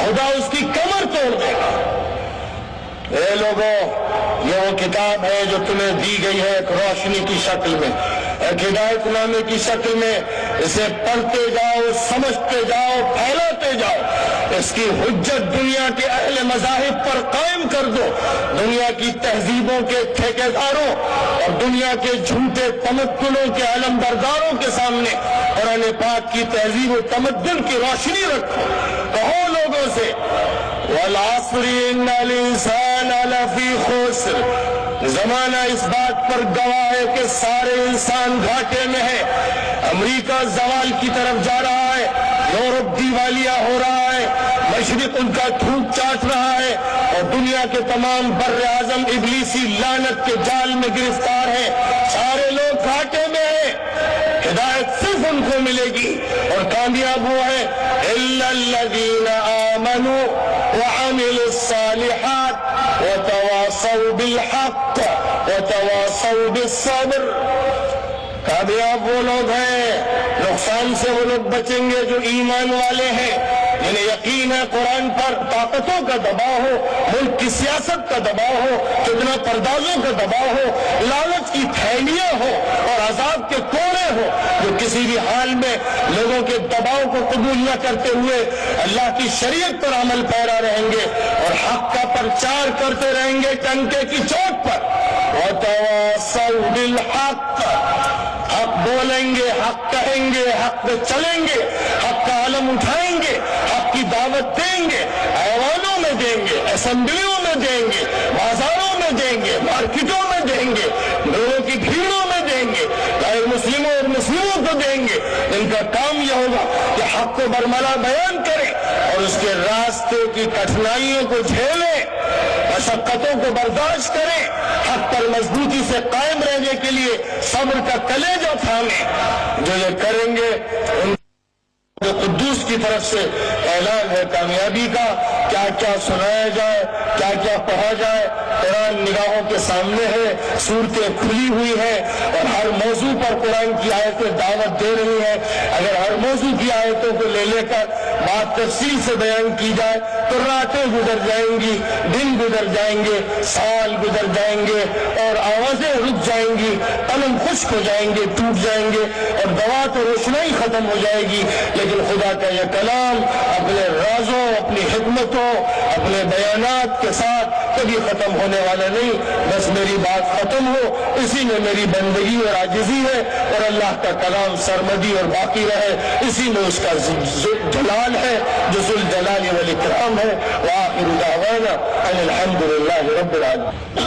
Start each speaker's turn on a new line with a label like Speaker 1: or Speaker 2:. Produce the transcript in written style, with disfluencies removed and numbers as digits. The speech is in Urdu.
Speaker 1: خدا اس کی کمر توڑ دے گا۔ اے لوگوں، یہ وہ کتاب ہے جو تمہیں دی گئی ہے ایک روشنی کی شکل میں، ایک ہدایت نامے کی شکل میں۔ اسے پڑھتے جاؤ، سمجھتے جاؤ، پھیلاتے جاؤ۔ اس کی حجت دنیا کے اہل مذاہب پر قائم کر دو، دنیا کی تہذیبوں کے ٹھیکیداروں اور دنیا کے جھوٹے تمدنوں کے علمبرداروں کے سامنے قرآن پاک کی تہذیب و تمدن کی روشنی رکھو۔ کہو لوگوں سے وَالْعَصْرِ إِنَّ الْإِنسَانَ لَفِي خُسْرٍ، زمانہ اس بات پر گواہ ہے کہ سارے انسان گھاٹے میں ہے۔ امریکہ زوال کی طرف جا رہا ہے، یورپ دیوالیہ ہو رہا ہے، مشرق ان کا تھوک چاٹ رہا ہے، اور دنیا کے تمام بر اعظم ابلیسی لعنت کے جال میں گرفتار ہیں۔ سارے لوگ گھاٹے میں ہیں۔ ہدایت صرف ان کو ملے گی اور کامیاب وہ ہے إِلَّا الَّذِينَ آمَنُوا وَعَمِلُوا الصَّالِحَاتِ وَتَوَاصَوْا بِالْحَقِّ وَتَوَاصَوْا بِالصَّبْرِ۔ کامیاب وہ لوگ ہیں، نقصان سے وہ لوگ بچیں گے جو ایمان والے ہیں، جنہیں یقین ہے قرآن پر طاقتوں کا دباؤ ہو، ملک کی سیاست کا دباؤ ہو، فتنہ پردازوں کا دباؤ ہو، لالچ کی تھیلیاں ہو اور عذاب کے کوڑے ہو، جو کسی بھی حال میں لوگوں کے دباؤ کو قبول نہ کرتے ہوئے اللہ کی شریعت پر عمل پیرا رہیں گے اور حق کا پرچار کرتے رہیں گے ٹنکے کی چوٹ پر۔ وَتَوَاصَوْا بِالْحَقِّ، حق بولیں گے، حق کہیں گے، حق پہ چلیں گے، حق کا علم اٹھائیں گے، حق کی دعوت دیں گے، ایوانوں میں دیں گے، اسمبلیوں میں دیں گے، بازاروں میں دیں گے، مارکیٹوں میں دیں گے، لوگوں کی بھیڑوں میں دیں گے، غیر مسلموں اور مسلموں کو دیں گے۔ ان کا کام یہ ہوگا کہ حق کو برملا بیان کریں اور اس کے راستے کی کٹھنائیوں کو جھیلیں، مشقتوں کو برداشت کریں، حق پر مضبوطی سے قائم رہنے کے لیے صبر کا کلیجہ تھامیں۔ جو یہ کریں گے ان جو قدوس کی طرف سے اعلان ہے کامیابی کا۔ کیا کیا سنایا جائے، کیا کیا پڑھا جائے، قرآن نگاہوں کے سامنے ہے، صورتیں کھلی ہوئی ہیں اور ہر موضوع پر قرآن کی آیتیں دعوت دے رہی ہیں۔ اگر ہر موضوع کی آیتوں کو لے لے کر بات تفصیل سے بیان کی جائے تو راتیں گزر جائیں گی، دن گزر جائیں گے، سال گزر جائیں گے اور آوازیں رک جائیں گی، قلم خشک ہو جائیں گے، ٹوٹ جائیں گے اور دوا تو روشنائی ختم ہو جائے گی۔ لیکن خدا کا یہ کلام اپنے رازوں، اپنی حکمتوں، اپنے بیانات کے ساتھ کبھی ختم ہونے والا نہیں۔ بس میری بات ختم ہو، اسی میں میری بندگی اور عاجزی ہے، اور اللہ کا کلام سرمدی اور باقی رہے، اسی میں اس کا جلال ہے جو ذوالجلال والاکرام ہے۔ وآخر دعوانا ان الحمد للہ رب العالمین۔